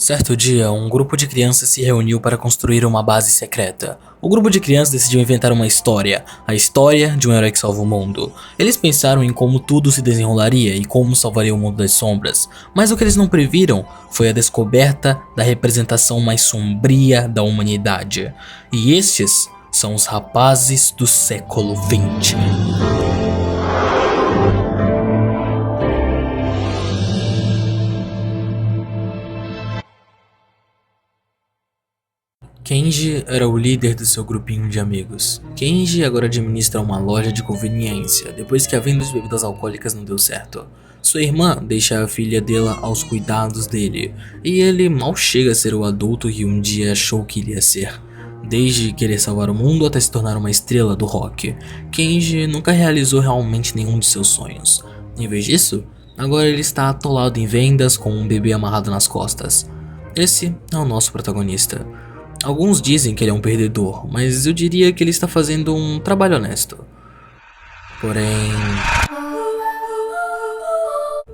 Certo dia, um grupo de crianças se reuniu para construir uma base secreta. O grupo de crianças decidiu inventar uma história, a história de um herói que salva o mundo. Eles pensaram em como tudo se desenrolaria e como salvaria o mundo das sombras, mas o que eles não previram foi a descoberta da representação mais sombria da humanidade. E estes são os rapazes do século XX. Kenji era o líder do seu grupinho de amigos. Kenji agora administra uma loja de conveniência, depois que a venda de bebidas alcoólicas não deu certo. Sua irmã deixa a filha dela aos cuidados dele, e ele mal chega a ser o adulto que um dia achou que iria ser. Desde querer salvar o mundo até se tornar uma estrela do rock, Kenji nunca realizou realmente nenhum de seus sonhos. Em vez disso, agora ele está atolado em vendas com um bebê amarrado nas costas. Esse é o nosso protagonista. Alguns dizem que ele é um perdedor, mas eu diria que ele está fazendo um trabalho honesto. Porém...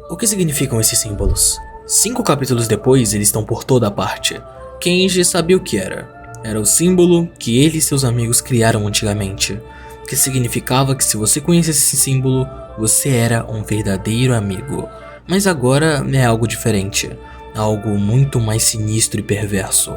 o que significam esses símbolos? 5 capítulos depois, eles estão por toda parte. Kenji sabia o que era. Era o símbolo que ele e seus amigos criaram antigamente, que significava que se você conhecesse esse símbolo, você era um verdadeiro amigo. Mas agora é algo diferente, algo muito mais sinistro e perverso.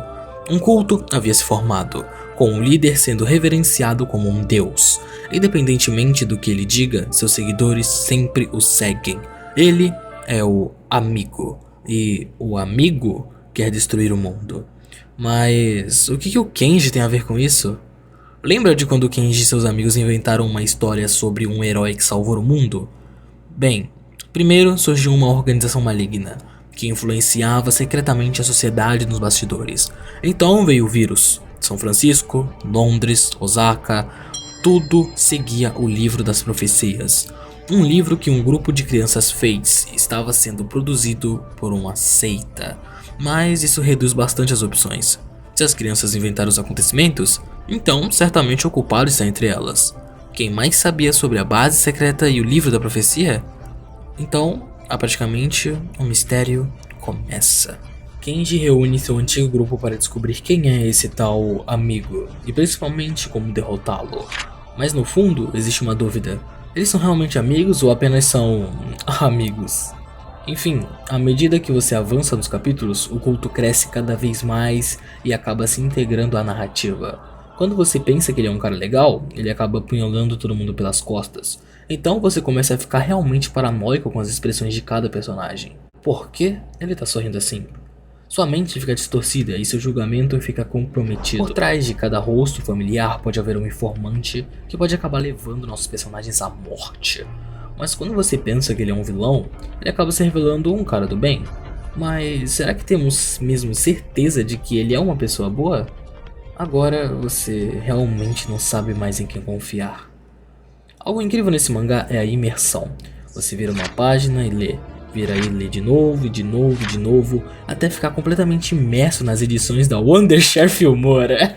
Um culto havia se formado, com o líder sendo reverenciado como um deus. Independentemente do que ele diga, seus seguidores sempre o seguem. Ele é o amigo, e o amigo quer destruir o mundo. Mas o que o Kenji tem a ver com isso? Lembra de quando o Kenji e seus amigos inventaram uma história sobre um herói que salvou o mundo? Bem, primeiro surgiu uma organização maligna que influenciava secretamente a sociedade nos bastidores. Então veio o vírus. São Francisco, Londres, Osaka, tudo seguia o livro das profecias. Um livro que um grupo de crianças fez e estava sendo produzido por uma seita. Mas isso reduz bastante as opções. Se as crianças inventaram os acontecimentos, então certamente o culpado está entre elas. Quem mais sabia sobre a base secreta e o livro da profecia? Então, praticamente, o mistério começa. Kenji reúne seu antigo grupo para descobrir quem é esse tal amigo, e principalmente como derrotá-lo. Mas no fundo, existe uma dúvida. Eles são realmente amigos ou apenas são... amigos? Enfim, à medida que você avança nos capítulos, o culto cresce cada vez mais e acaba se integrando à narrativa. Quando você pensa que ele é um cara legal, ele acaba apunhalando todo mundo pelas costas. Então você começa a ficar realmente paranoico com as expressões de cada personagem. Por que ele tá sorrindo assim? Sua mente fica distorcida e seu julgamento fica comprometido. Por trás de cada rosto familiar pode haver um informante que pode acabar levando nossos personagens à morte. Mas quando você pensa que ele é um vilão, ele acaba se revelando um cara do bem. Mas será que temos mesmo certeza de que ele é uma pessoa boa? Agora você realmente não sabe mais em quem confiar. Algo incrível nesse mangá é a imersão. Você vira uma página e lê, vira e lê de novo, e de novo, e de novo, até ficar completamente imerso nas edições da Wondershare Filmora.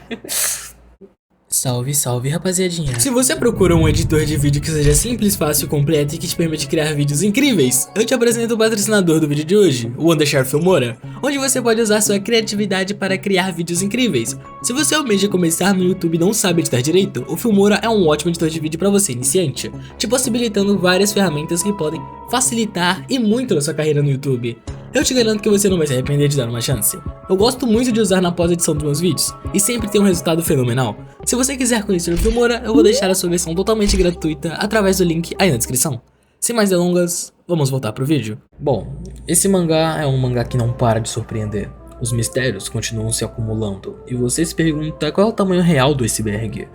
Salve, salve, rapaziadinha. Se você procura um editor de vídeo que seja simples, fácil, completo e que te permite criar vídeos incríveis, eu te apresento o patrocinador do vídeo de hoje, o Wondershare Filmora, onde você pode usar sua criatividade para criar vídeos incríveis. Se você almeja começar no YouTube e não sabe editar direito, o Filmora é um ótimo editor de vídeo para você iniciante, te possibilitando várias ferramentas que podem facilitar e muito a sua carreira no YouTube. Eu te garanto que você não vai se arrepender de dar uma chance. Eu gosto muito de usar na pós-edição dos meus vídeos e sempre tem um resultado fenomenal. Se você quiser conhecer o Filmora, eu vou deixar a sua versão totalmente gratuita através do link aí na descrição. Sem mais delongas, vamos voltar pro vídeo. Bom, esse mangá é um mangá que não para de surpreender. Os mistérios continuam se acumulando e você se pergunta qual é o tamanho real do iceberg.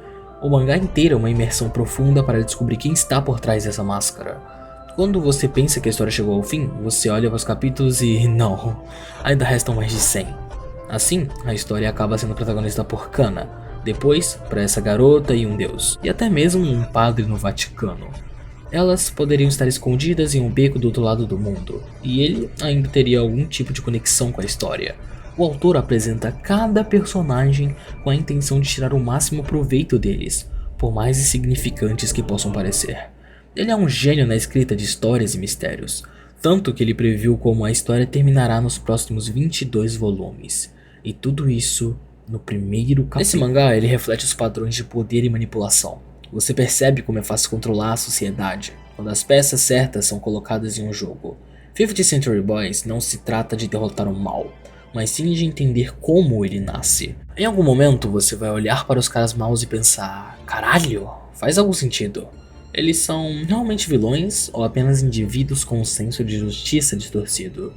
O mangá inteiro é uma imersão profunda para descobrir quem está por trás dessa máscara. Quando você pensa que a história chegou ao fim, você olha para os capítulos e não, ainda restam mais de 100. Assim, a história acaba sendo protagonizada por Kana, depois para essa garota e um deus, e até mesmo um padre no Vaticano. Elas poderiam estar escondidas em um beco do outro lado do mundo, e ele ainda teria algum tipo de conexão com a história. O autor apresenta cada personagem com a intenção de tirar o máximo proveito deles, por mais insignificantes que possam parecer. Ele é um gênio na escrita de histórias e mistérios. Tanto que ele previu como a história terminará nos próximos 22 volumes. E tudo isso no primeiro capítulo. Nesse mangá, ele reflete os padrões de poder e manipulação. Você percebe como é fácil controlar a sociedade quando as peças certas são colocadas em um jogo. 50th Century Boys não se trata de derrotar o mal, mas sim de entender como ele nasce. Em algum momento você vai olhar para os caras maus e pensar: caralho, faz algum sentido. Eles são realmente vilões ou apenas indivíduos com um senso de justiça distorcido?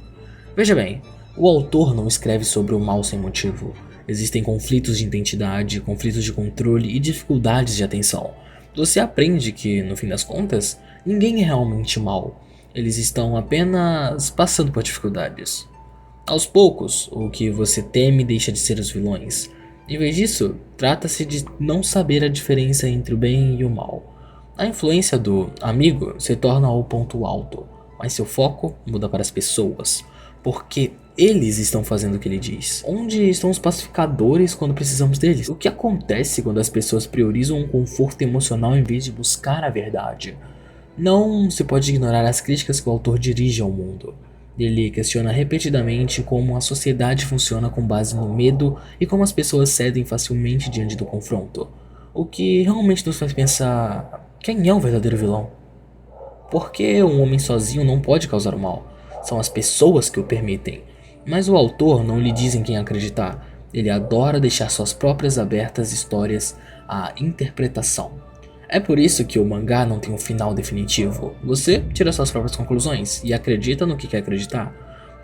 Veja bem, o autor não escreve sobre o mal sem motivo. Existem conflitos de identidade, conflitos de controle e dificuldades de atenção. Você aprende que, no fim das contas, ninguém é realmente mal. Eles estão apenas passando por dificuldades. Aos poucos, o que você teme deixa de ser os vilões. Em vez disso, trata-se de não saber a diferença entre o bem e o mal. A influência do amigo se torna o ponto alto, mas seu foco muda para as pessoas, porque eles estão fazendo o que ele diz. Onde estão os pacificadores quando precisamos deles? O que acontece quando as pessoas priorizam um conforto emocional em vez de buscar a verdade? Não se pode ignorar as críticas que o autor dirige ao mundo. Ele questiona repetidamente como a sociedade funciona com base no medo e como as pessoas cedem facilmente diante do confronto. O que realmente nos faz pensar: quem é o verdadeiro vilão? Por que um homem sozinho não pode causar o mal? São as pessoas que o permitem. Mas o autor não lhe diz em quem acreditar. Ele adora deixar suas próprias abertas histórias à interpretação. É por isso que o mangá não tem um final definitivo. Você tira suas próprias conclusões e acredita no que quer acreditar.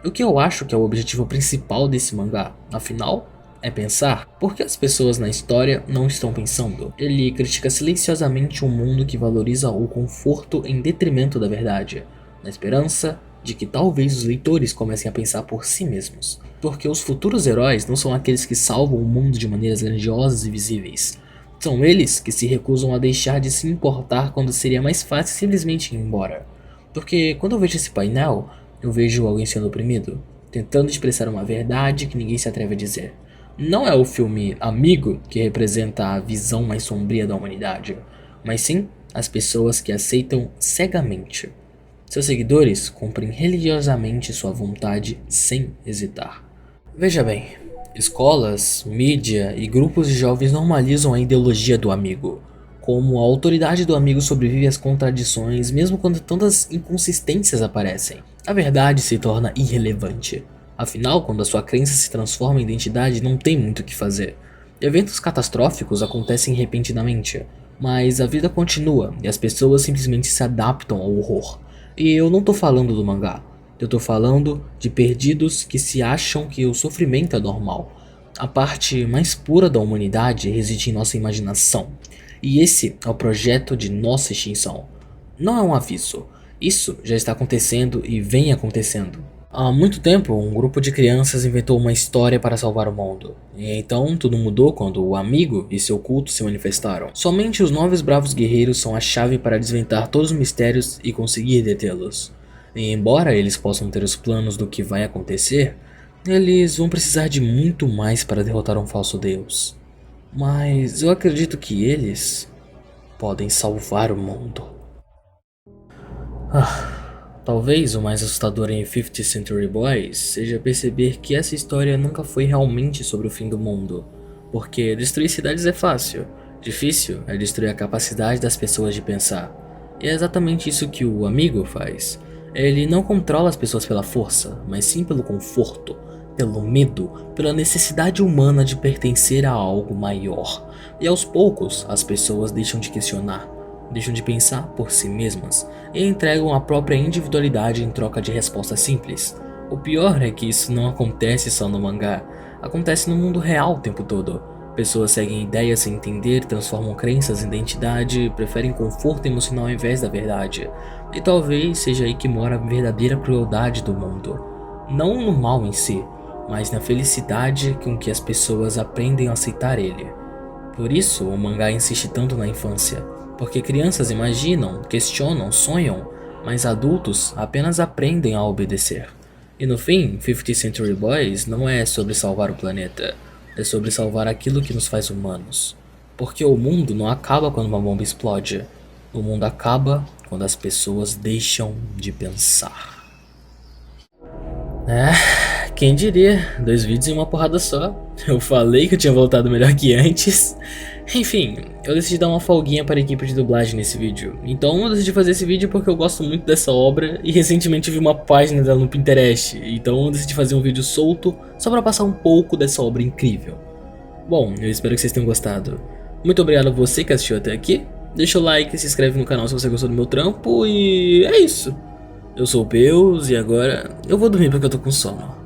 O que eu acho que é o objetivo principal desse mangá, afinal, é pensar por que as pessoas na história não estão pensando. Ele critica silenciosamente um mundo que valoriza o conforto em detrimento da verdade, na esperança de que talvez os leitores comecem a pensar por si mesmos. Porque os futuros heróis não são aqueles que salvam o mundo de maneiras grandiosas e visíveis. São eles que se recusam a deixar de se importar quando seria mais fácil simplesmente ir embora. Porque quando eu vejo esse painel, eu vejo alguém sendo oprimido, tentando expressar uma verdade que ninguém se atreve a dizer. Não é o filme Amigo que representa a visão mais sombria da humanidade, mas sim as pessoas que aceitam cegamente. Seus seguidores cumprem religiosamente sua vontade sem hesitar. Veja bem, escolas, mídia e grupos de jovens normalizam a ideologia do amigo. Como a autoridade do amigo sobrevive às contradições mesmo quando tantas inconsistências aparecem. A verdade se torna irrelevante. Afinal, quando a sua crença se transforma em identidade, não tem muito o que fazer. Eventos catastróficos acontecem repentinamente, mas a vida continua e as pessoas simplesmente se adaptam ao horror. E eu não tô falando do mangá, eu tô falando de perdidos que se acham que o sofrimento é normal. A parte mais pura da humanidade reside em nossa imaginação, e esse é o projeto de nossa extinção. Não é um aviso, isso já está acontecendo e vem acontecendo. Há muito tempo, um grupo de crianças inventou uma história para salvar o mundo. E então tudo mudou quando o amigo e seu culto se manifestaram. Somente os 9 bravos guerreiros são a chave para desvendar todos os mistérios e conseguir detê-los. E embora eles possam ter os planos do que vai acontecer, eles vão precisar de muito mais para derrotar um falso deus. Mas eu acredito que eles podem salvar o mundo. Talvez o mais assustador em 50th Century Boys seja perceber que essa história nunca foi realmente sobre o fim do mundo, porque destruir cidades é fácil, difícil é destruir a capacidade das pessoas de pensar. E é exatamente isso que o amigo faz. Ele não controla as pessoas pela força, mas sim pelo conforto, pelo medo, pela necessidade humana de pertencer a algo maior. E aos poucos as pessoas deixam de questionar, deixam de pensar por si mesmas e entregam a própria individualidade em troca de respostas simples. O pior é que isso não acontece só no mangá, acontece no mundo real o tempo todo. Pessoas seguem ideias sem entender, transformam crenças em identidade, preferem conforto emocional ao invés da verdade. E talvez seja aí que mora a verdadeira crueldade do mundo. Não no mal em si, mas na felicidade com que as pessoas aprendem a aceitar ele. Por isso o mangá insiste tanto na infância. Porque crianças imaginam, questionam, sonham, mas adultos apenas aprendem a obedecer. E no fim, 50th Century Boys não é sobre salvar o planeta, é sobre salvar aquilo que nos faz humanos. Porque o mundo não acaba quando uma bomba explode, o mundo acaba quando as pessoas deixam de pensar. Quem diria, 2 vídeos em uma porrada só. Eu falei que eu tinha voltado melhor que antes. Enfim, eu decidi dar uma folguinha para a equipe de dublagem nesse vídeo. Então eu decidi fazer esse vídeo porque eu gosto muito dessa obra e recentemente vi uma página dela no Pinterest. Então eu decidi fazer um vídeo solto só para passar um pouco dessa obra incrível. Bom, eu espero que vocês tenham gostado. Muito obrigado a você que assistiu até aqui. Deixa o like, se inscreve no canal se você gostou do meu trampo e é isso. Eu sou o Peus e agora eu vou dormir porque eu tô com sono.